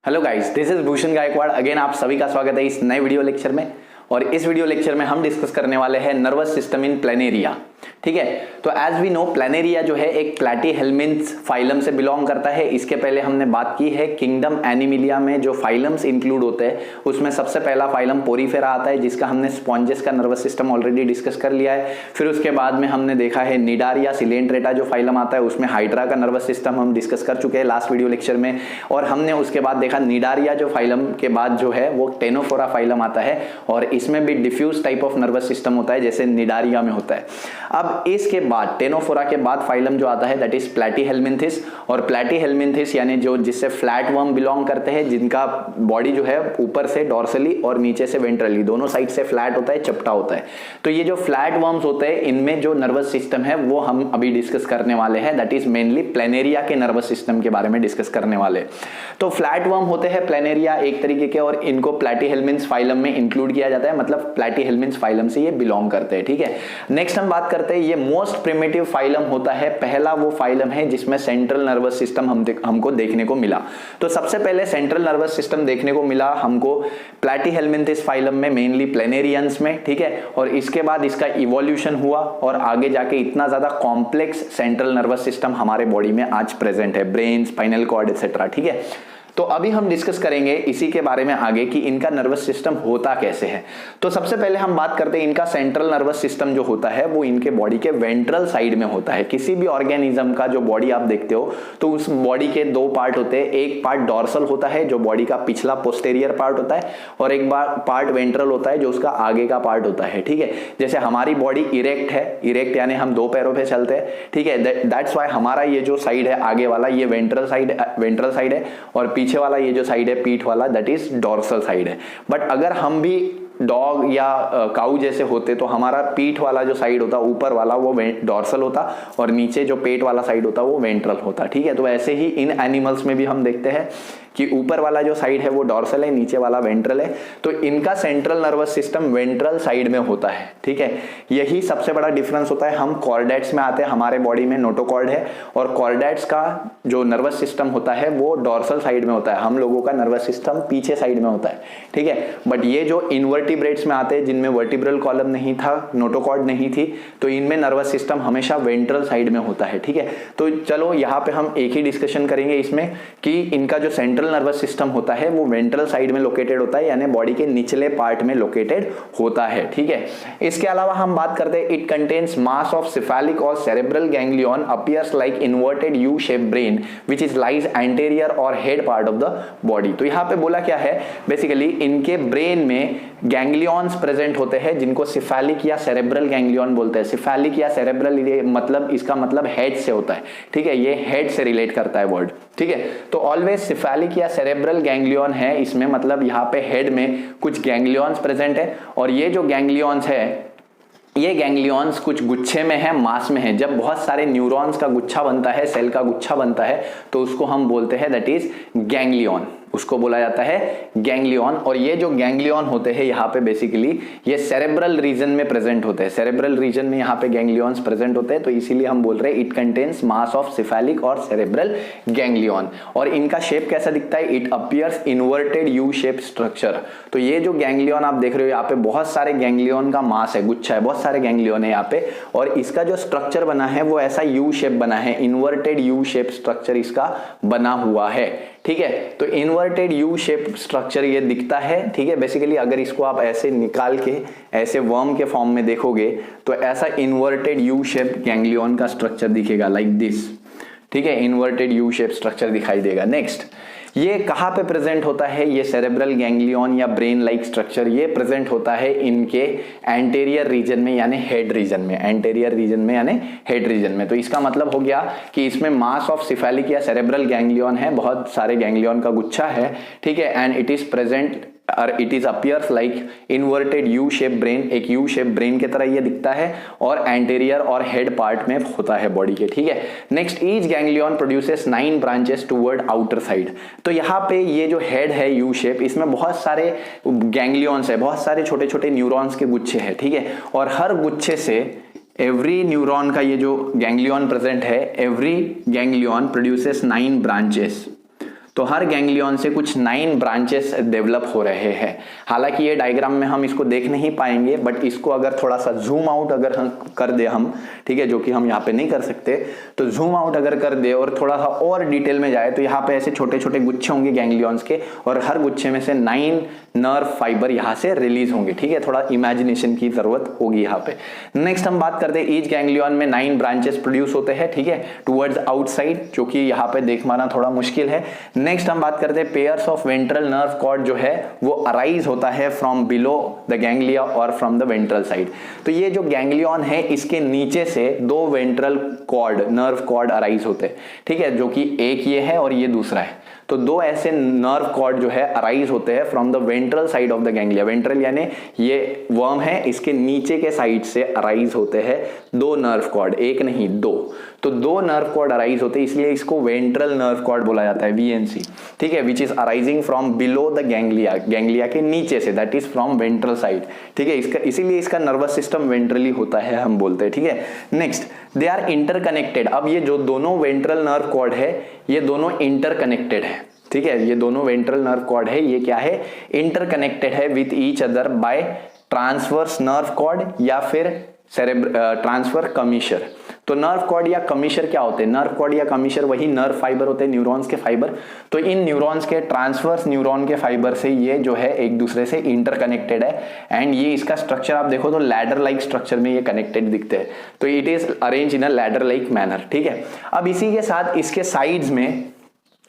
Hello guys, this is Bhushan Gaikwad. Again आप सभी का स्वागत है इस नए वीडियो लेक्चर में। और इस वीडियो लेक्चर में हम डिस्कस करने वाले हैं नर्वस सिस्टम इन प्लेनेरिया। ठीक है, तो एज वी नो प्लेनेरिया जो है एक प्लैटीहेल्मिन्थ फाइलम से बिलोंग करता है। इसके पहले हमने बात की है किंगडम एनिमिलिया में जो फाइलम्स इंक्लूड होते हैं उसमें सबसे पहला फाइलम पोरीफेरा आता है, जिसका हमने स्पॉन्जेस का नर्वस सिस्टम ऑलरेडी डिस्कस कर लिया है। फिर उसके बाद में हमने देखा है निडारिया सिलेंट्रेटा जो फाइलम आता है, उसमें हाइड्रा का नर्वस सिस्टम हम डिस्कस कर चुके हैं लास्ट वीडियो लेक्चर में। और हमने उसके बाद देखा निडारिया जो फाइलम के बाद जो है वो टेनोफोरा फाइलम आता है, और इसमें भी diffuse type of nervous system होता है जैसे निडारिया में होता है। अब इसके बाद टेनोफोरा के बाद फाइलम जो आता है दैट इज प्लैटीहेल्मिन्थिस। और प्लैटीहेल्मिन्थिस यानी जो जिससे फ्लैट वर्म बिलोंग करते हैं, जिनका बॉडी जो है ऊपर से डॉर्सली और नीचे से वेंट्रली दोनों साइड से फ्लैट होता है, चपटा होता है। तो ये जो फ्लैट वर्म्स होते हैं इनमें जो नर्वस सिस्टम है वो हम अभी डिस्कस करने वाले हैं, दैट इज मेनली प्लेनेरिया के नर्वस सिस्टम के बारे में डिस्कस करने वाले। तो फ्लैट वर्म होते हैं प्लेनेरिया एक तरीके के, और इनको प्लैटीहेल्मिन्थ फाइलम में इंक्लूड किया जाता है, मतलब प्लैटीहेल्मिन्थ फाइलम से ये बिलोंग करते हैं। ठीक है, नेक्स्ट हम बात करते हैं ये मोस्ट प्रिमिटिव फाइलम होता है। पहला वो फाइलम है जिसमें सेंट्रल नर्वस सिस्टम हमको देखने को मिला। तो सबसे पहले सेंट्रल नर्वस सिस्टम देखने को मिला हमको प्लैटीहेल्मिन्थिस फाइलम में, मेनली प्लेनेरियंस में। ठीक है, और इसके बाद इसका इवोल्यूशन हुआ और आगे जाके इतना ज्यादा कॉम्प्लेक्स सेंट्रल नर्वस सिस्टम हमारे बॉडी में आज प्रेजेंट है, ब्रेन, स्पाइनल कॉर्ड एक्सेट्रा। ठीक है, तो अभी हम डिस्कस करेंगे इसी के बारे में आगे कि इनका नर्वस सिस्टम होता कैसे है। तो सबसे पहले हम बात करते हैं इनका सेंट्रल नर्वस सिस्टम जो होता है वो इनके बॉडी के वेंट्रल साइड में होता है। किसी भी ऑर्गेनिज्म का जो बॉडी आप देखते हो तो उस बॉडी के दो पार्ट होते हैं। एक पार्ट डॉर्सल होता है जो बॉडी का पिछला पोस्टेरियर पार्ट होता है, और एक पार्ट वेंट्रल होता है जो उसका आगे का पार्ट होता है। ठीक है, जैसे हमारी बॉडी इरेक्ट है, इरेक्ट यानी हम दो पैरों पे चलते हैं। ठीक है, दैट्स वाई हमारा ये जो साइड है आगे वाला ये वेंट्रल साइड है, और पीछे वाला ये जो साइड है पीठ वाला दैट इज डॉर्सल साइड है। बट अगर हम भी डॉग या काऊ जैसे होते तो हमारा पीठ वाला जो साइड होता ऊपर वाला वो डॉर्सल होता, और नीचे जो पेट वाला साइड होता वो वेंट्रल होता। ठीक है, तो ऐसे ही इन एनिमल्स में भी हम देखते हैं कि ऊपर वाला जो साइड है वो डॉर्सल है, नीचे वाला वेंट्रल है। तो इनका central nervous system ventral side में होता है। ठीक है, यही सबसे बड़ा डिफरेंस होता है। हम कॉर्डेट्स में आते हैं, हमारे बॉडी में नोटोकॉर्ड है, और कॉर्डेट्स का जो नर्वस सिस्टम होता है वो डॉर्सल साइड में होता है। हम लोगों का नर्वस सिस्टम पीछे साइड में होता है। ठीक है, बट ये जो इनवर्टिब्रेट्स में आते हैं जिनमें वर्टिब्रल कॉलम नहीं था, नोटोकॉर्ड नहीं थी, तो इनमें नर्वस सिस्टम हमेशा वेंट्रल साइड में होता है। ठीक है, तो चलो यहाँ पे हम एक ही डिस्कशन करेंगे इसमें कि इनका जो सेंट्रल नर्वस सिस्टम होता है वो वेंट्रल साइड में लोकेटेड होता है, यानी बॉडी के निचले पार्ट में लोकेटेड होता है। ठीक है, इसके अलावा हम बात करते हैं it contains mass of cephalic और cerebral ganglion appears like inverted U shape brain which is lies anterior और head part of the body. तो यहाँ पे बोला क्या है, बेसिकली इनके ब्रेन में गैंग्लियंस प्रेजेंट होते हैं जिनको सिफेलिक या सेरेब्रल गैंग्लियन बोलते हैं। सिफेलिक या सेरेब्रल ये मतलब इसका मतलब हेड से होता है। ठीक है, ये हेड से रिलेट करता है वर्ड। ठीक है, तो ऑलवेज सिफेलिक या सेरेब्रल गैंग्लियन है इसमें, मतलब यहाँ पे हेड में कुछ गैंग्लियंस प्रेजेंट है, और ये जो गैंग्लियंस है ये गैंग्लियंस कुछ गुच्छे में है, मास में है। जब बहुत सारे न्यूरॉन्स का गुच्छा बनता है, सेल का गुच्छा बनता है, तो उसको हम बोलते हैं दैट इज गैंग्लियन, उसको बोला जाता है गैंग्लियन। और ये जो गैंग्लियन होते हैं यहाँ पे बेसिकली ये सेरेब्रल रीजन में प्रेजेंट होते हैं। सेरेब्रल रीजन में यहाँ पे गैंग्लियंस प्रेजेंट होते हैं, तो इसीलिए हम बोल रहे हैं it contains mass of cephalic और सेरेब्रल गैंग्लियन। और इनका शेप कैसा दिखता है, it appears inverted U shape structure. तो ये जो गैंग्लियन आप देख रहे हो यहाँ पे बहुत सारे गैंग्लियन का मास है, गुच्छा है, बहुत सारे गैंग्लियन है यहाँ पे, और इसका जो स्ट्रक्चर बना है वो ऐसा यू शेप बना है, इन्वर्टेड यू शेप स्ट्रक्चर इसका बना हुआ है। ठीक है, तो इन्वर्टेड यू शेप स्ट्रक्चर ये दिखता है। ठीक है, बेसिकली अगर इसको आप ऐसे निकाल के ऐसे वर्म के फॉर्म में देखोगे तो ऐसा इन्वर्टेड यू शेप गैंग्लियन का स्ट्रक्चर दिखेगा लाइक दिस। ठीक है, इन्वर्टेड यू शेप स्ट्रक्चर दिखाई देगा। नेक्स्ट, ये कहाँ पे प्रेजेंट होता है, ये सेरेब्रल गैंग्लियन या ब्रेन लाइक स्ट्रक्चर ये प्रेजेंट होता है इनके एंटीरियर रीजन में यानी हेड रीजन में, एंटीरियर रीजन में यानी हेड रीजन में। तो इसका मतलब हो गया कि इसमें मास ऑफ सिफेलिक या सेरेब्रल गैंग्लियन है, बहुत सारे गैंग्लियन का गुच्छा है। ठीक है, एंड इट इज प्रेजेंट और it is appears like inverted U shape brain, एक यू शेप ब्रेन की तरह ये दिखता है, और एंटीरियर और हेड पार्ट में होता है बॉडी के। ठीक है, next, each ganglion produces 9 branches toward outer side. तो यहाँ पे ये जो हेड है यू शेप, इसमें बहुत सारे गैंग्लियंस है, बहुत सारे छोटे छोटे न्यूरॉन्स के गुच्छे हैं। ठीक है, और हर गुच्छे से एवरी न्यूरॉन का ये जो गैंग्लियन प्रेजेंट है, एवरी गैंग्लियन प्रोड्यूसेस 9 ब्रांचेस। तो हर गैंग्लियन से कुछ 9 ब्रांचेस डेवलप हो रहे हैं। हालांकि ये डायग्राम में हम इसको देख नहीं पाएंगे, बट इसको अगर थोड़ा सा जूम आउट अगर हम कर दे हम, ठीक है, जो कि हम यहाँ पे नहीं कर सकते, तो जूम आउट अगर कर दे और थोड़ा सा और डिटेल में जाए तो यहाँ पे ऐसे छोटे छोटे गुच्छे होंगे गैंग्लियंस के, और हर गुच्छे में से 9 नर्व फाइबर यहाँ से रिलीज होंगे। ठीक है, थोड़ा इमेजिनेशन की जरूरत होगी यहाँ पे। नेक्स्ट हम बात करते हैं, ईच गैंग्लियन में 9 ब्रांचेस प्रोड्यूस होते हैं, ठीक है, टुवर्ड्स आउटसाइड, जो कि यहाँ पे देख पाना थोड़ा मुश्किल है। नेक्स्ट हम बात करते हैं, pairs of ventral nerve cord जो है वो अराइज होता है फ्रॉम बिलो द गैंग्लिया और फ्रॉम द वेंट्रल साइड। तो ये जो गैंग्लियन है इसके नीचे से 2 ventral cord, nerve cord arise होते हैं, ठीक है, जो कि एक ये है और ये दूसरा है। तो 2 ऐसे नर्व कॉर्ड जो है अराइज होते हैं from the ventral side of the ganglia. Ventral यानी ये वर्म है, इसके नीचे के साइड से अराइज होते हैं 2 नर्व कॉर्ड, एक नहीं 2। तो 2 नर्व कॉर्ड अराइज होते हैं, इसलिए इसको वेंट्रल नर्व कॉर्ड बोला जाता है, VNC, ठीक है, which is arising from below the ganglia, ganglia के नीचे से, that is from ventral side, ठीक है। इसका इसीलिए इसका नर्वस सिस्टम वेंट्रली होता है, हम बोलते हैं, ठीक है। Next, they are interconnected. अब ये जो दोनों वेंट्रल नर्व कॉर्ड है ये दोनों इंटरकनेक्टेड है, ठीक है, ये दोनों वेंट्रल नर्व कॉर्ड है, ये क्या है, इंटरकनेक्टेड है with each other by transverse nerve cord या फिर ट्रांसफर कमीशर। तो नर्व कॉर्ड या कमीशर क्या होते हैं, नर्व कॉर्ड या कमीशर वही नर्व फाइबर होते हैं, न्यूरॉन्स के फाइबर। तो इन न्यूरॉन्स के ट्रांसवर्स न्यूरॉन के फाइबर से ये जो है एक दूसरे से इंटरकनेक्टेड है, एंड ये इसका स्ट्रक्चर आप देखो तो लैडर लाइक स्ट्रक्चर में ये कनेक्टेड दिखते हैं। तो it is arrange in a ladder like manner, ठीक है। अब इसी के साथ इसके साइड्स में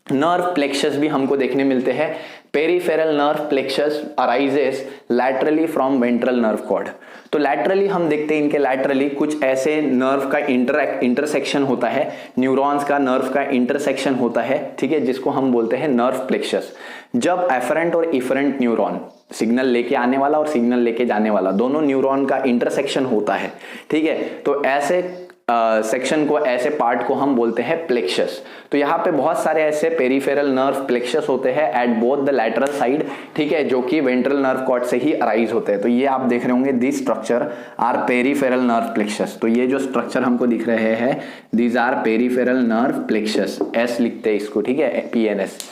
नर्व प्लेक्सस भी हमको देखने मिलते हैं। Peripheral nerve plexus arises laterally from ventral nerve cord. तो लैटरली हम देखते हैं, इनके लैटरली कुछ ऐसे नर्व का इंटरसेक्शन होता है, न्यूरॉन्स का नर्व का इंटरसेक्शन होता है, ठीक है, जिसको हम बोलते हैं नर्व प्लेक्सस। जब एफरेंट और इफरेंट न्यूरॉन, सिग्नल लेके आने वाला और सिग्नल लेके जाने वाला, दोनों न्यूरॉन का इंटरसेक्शन होता है, ठीक है, तो ऐसे सेक्शन को, ऐसे पार्ट को हम बोलते हैं प्लेक्सस। तो यहाँ पे बहुत सारे ऐसे पेरिफेरल नर्व प्लेक्सस होते हैं at both the lateral side, ठीक है, जो कि वेंट्रल नर्व कॉर्ड से ही अराइज होते हैं। तो ये आप देख रहे होंगे, this structure are peripheral nerve plexus. तो ये जो स्ट्रक्चर हमको दिख रहे हैं, these are peripheral nerve plexus, s लिखते हैं इसको, ठीक है, PNS।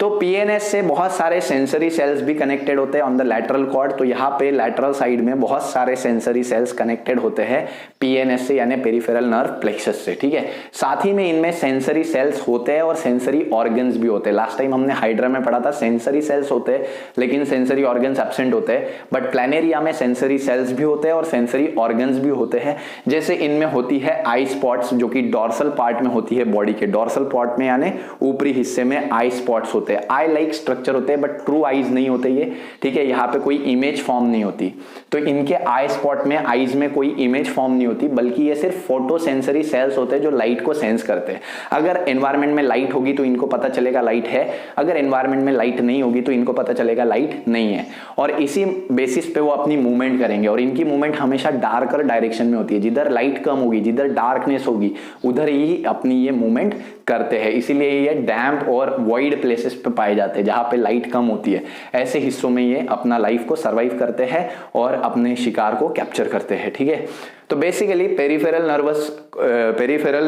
तो PNS से बहुत सारे सेंसरी सेल्स भी कनेक्टेड होते हैं ऑन द लैटरल कॉर्ड। तो यहाँ पे लैटरल साइड में बहुत सारे सेंसरी सेल्स कनेक्टेड होते हैं PNS से, यानी पेरिफेरल नर्व प्लेक्सस से, ठीक है। साथ ही में इनमें सेंसरी सेल्स होते हैं और सेंसरी ऑर्गन्स भी होते हैं। लास्ट टाइम हमने हाइड्रा में पढ़ा था सेंसरी सेल्स होते हैं लेकिन सेंसरी ऑर्गन्स एब्सेंट होते हैं, बट प्लैनेरिया में सेंसरी सेल्स भी होते हैं और सेंसरी ऑर्गन्स भी होते हैं। जैसे इनमें होती है आई स्पॉट्स, जो कि डॉर्सल पार्ट में होती है बॉडी के, डॉर्सल पार्ट में यानी ऊपरी हिस्से में आई स्पॉट्स होते हैं, आई लाइक स्ट्रक्चर होते हैं, बट ट्रू आईज नहीं होते ये, ठीक है, यहाँ पे कोई इमेज फॉर्म नहीं होती। तो इनके आई स्पॉट में, आईज में कोई इमेज फॉर्म नहीं होती, बल्कि ये सिर्फ फोटो सेंसरी सेल्स होते हैं जो लाइट को सेंस करते हैं। अगर एनवायरमेंट में लाइट होगी तो इनको पता चलेगा लाइट है, अगर एनवायरमेंट में लाइट नहीं होगी तो इनको पता चलेगा लाइट नहीं है, और इसी बेसिस पे वो अपनी मूवमेंट करेंगे। और इनकी मूवमेंट हमेशा डार्कर डायरेक्शन में होती है, जिधर लाइट कम होगी, जिधर डार्कनेस होगी, उधर ही अपनी ये मूवमेंट करते हैं। इसीलिए ये डैम्प और वॉइड प्लेसेस पे पाए जाते हैं, जहां पे लाइट कम होती है। ऐसे हिस्सों में ये अपना लाइफ को सरवाइव करते हैं और अपने शिकार को कैप्चर करते हैं, ठीक है। तो बेसिकली पेरिफेरल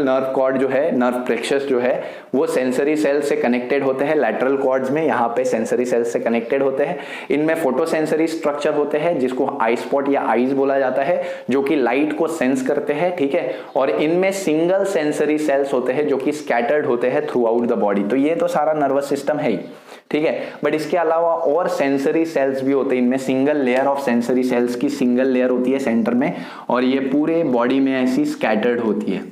नर्व कॉर्ड जो है, नर्व प्लेक्सस जो है, वो सेंसरी सेल से कनेक्टेड होते हैं लैटरल कॉर्ड्स में, यहाँ पे सेंसरी सेल से कनेक्टेड होते हैं। इनमें फोटोसेंसरी स्ट्रक्चर होते हैं जिसको आई स्पॉट या आईज बोला जाता है, जो कि लाइट को सेंस करते हैं, ठीक है। और इनमें सिंगल सेंसरी सेल्स होते हैं जो कि स्कैटर्ड होते हैं थ्रू आउट द बॉडी। तो ये तो सारा नर्वस सिस्टम है ही, ठीक है, बट इसके अलावा और सेंसरी सेल्स भी होते हैं। इनमें single layer of sensory sales की सिंगल लेयर होती है सेंटर में, और ये पूरे बॉडी में ऐसी स्कैटर्ड होती है।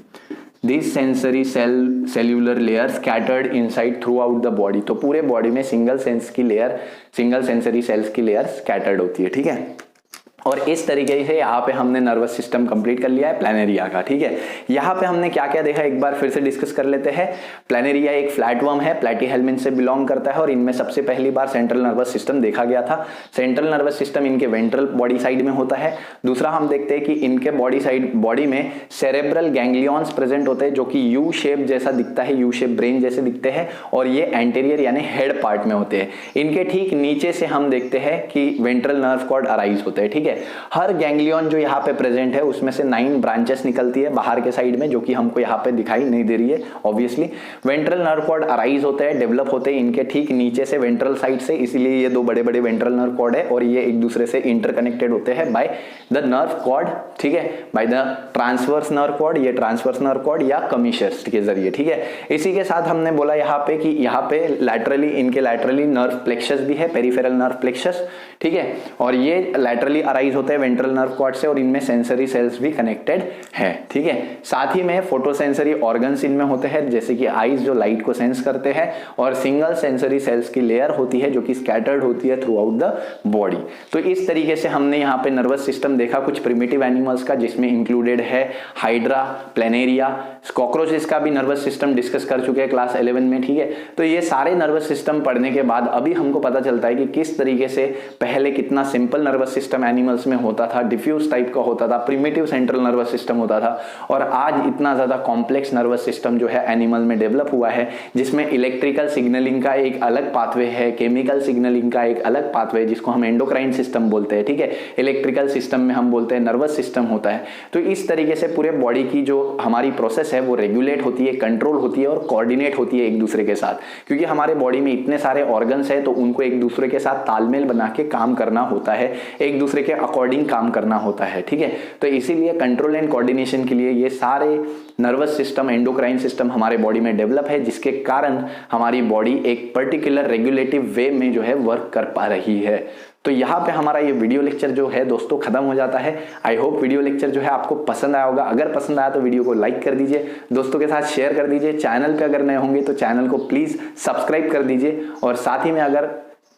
This sensory cellular layer scattered inside through out the body. तो पूरे बॉडी में सिंगल सेंसरी सेल्स की लेयर स्कैटर्ड होती है, ठीक है। और इस तरीके से यहाँ पे हमने नर्वस सिस्टम कंप्लीट कर लिया है प्लैनेरिया का, ठीक है। यहाँ पे हमने क्या क्या देखा एक बार फिर से डिस्कस कर लेते हैं। प्लैनेरिया एक फ्लैटवर्म है, प्लैटीहेल्मिन्थ से बिलोंग करता है, और इनमें सबसे पहली बार सेंट्रल नर्वस सिस्टम देखा गया था। सेंट्रल नर्वस सिस्टम इनके वेंट्रल बॉडी साइड में होता है। दूसरा हम देखते हैं कि इनके बॉडी में सेरेब्रल गैंग्लियंस प्रेजेंट होते हैं, जो कि यू शेप जैसा दिखता है, यू शेप ब्रेन जैसे दिखते हैं, और ये एंटीरियर यानी हेड पार्ट में होते हैं। इनके ठीक नीचे से हम देखते हैं कि वेंट्रल नर्व कॉर्ड अराइज होते हैं, ठीक है। है। हर गैंग्लियन जो यहाँ पे प्रेजेंट है उसमें से 9 ब्रांचेस निकलती है बाहर के साइड में, जो कि हमको यहाँ पे दिखाई नहीं दे रही है obviously. Ventral nerve cord arise होते हैं, डेवलप होते हैं इनके ठीक नीचे से वेंट्रल साइड से, इसीलिए ये 2 बड़े बड़े वेंट्रल नर्व कॉर्ड है और ये एक दूसरे से इंटरकनेक्टेड होते हैं बाय द नर्व कॉर्ड, ठीक है, by the transverse nerve cord, ये ट्रांसवर्स नर्व कॉर्ड या कमीशर्स के जरिए, ठीक है। इसी के साथ हमने बोला यहाँ पे कि यहाँ पे लैटरली, इनके लैटरली नर्व प्लेक्सस भी है, पेरिफेरल नर्व प्लेक्सस, ठीक है, और ये लैटरली अराइज होते हैं वेंट्रल नर्व कॉर्ड से और इनमें सेंसरी सेल्स भी कनेक्टेड है, ठीक है। साथ ही में फोटोसेंसरी ऑर्गन्स इनमें होते हैं, जैसे कि आईज जो लाइट को सेंस करते हैं, और सिंगल सेंसरी सेल्स की लेयर होती है जो कि स्कैटर्ड होती है थ्रू आउट द बॉडी। तो इस तरीके से हमने यहाँ पे नर्वस सिस्टम देखा कुछ प्रिमिटिव एनिमल्स का, जिसमें इंक्लूडेड है हाइड्रा, प्लेनेरिया, कॉकरोचेस का भी नर्वस सिस्टम डिस्कस कर चुके हैं क्लास 11 में, ठीक है। तो ये सारे नर्वस सिस्टम पढ़ने के बाद अभी हमको पता चलता है कि किस तरीके से पहले कितना सिंपल नर्वस सिस्टम एनिमल्स में होता था, डिफ्यूज टाइप का होता था, प्रिमिटिव सेंट्रल नर्वस सिस्टम होता था, और आज इतना ज्यादा कॉम्प्लेक्स नर्वस सिस्टम जो है एनिमल में डेवलप हुआ है, जिसमें इलेक्ट्रिकल सिग्नलिंग का एक अलग पाथवे है, केमिकल सिग्नलिंग का एक अलग पाथवे है जिसको हम एंडोक्राइन सिस्टम बोलते हैं, ठीक है। इलेक्ट्रिकल सिस्टम में हम बोलते हैं नर्वस सिस्टम होता है। तो इस तरीके से पूरे बॉडी की जो हमारी प्रोसेस है वो रेगुलेट होती है, कंट्रोल होती है और कोऑर्डिनेट होती है एक दूसरे के साथ, क्योंकि हमारे बॉडी में इतने सारे ऑर्गन्स है तो उनको एक दूसरे के साथ तालमेल बना के काम करना होता है, एक दूसरे के अकॉर्डिंग काम करना होता है, ठीक है। तो इसीलिए कंट्रोल एंड कोऑर्डिनेशन के लिए ये सारे नर्वस सिस्टम, एंडोक्राइन सिस्टम हमारे बॉडी में डेवलप है, जिसके कारण हमारी बॉडी एक पर्टिकुलर रेगुलेटिव वे में जो है वर्क कर पा रही है। तो यहाँ पे हमारा ये वीडियो लेक्चर जो है दोस्तों खत्म हो जाता है। आई होप वीडियो लेक्चर जो है आपको पसंद आया होगा। अगर पसंद आया तो वीडियो को लाइक कर दीजिए, दोस्तों के साथ शेयर कर दीजिए। चैनल पे अगर नए होंगे तो चैनल को प्लीज सब्सक्राइब कर दीजिए, और साथ ही में अगर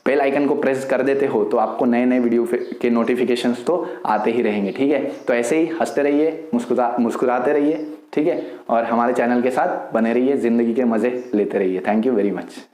बेल आइकन को प्रेस कर देते हो तो आपको नए नए वीडियो के नोटिफिकेशंस तो आते ही रहेंगे, ठीक है। तो ऐसे ही हंसते रहिए, मुस्कुराते रहिए, ठीक है, और हमारे चैनल के साथ बने रहिए, जिंदगी के मजे लेते रहिए। Thank you very much.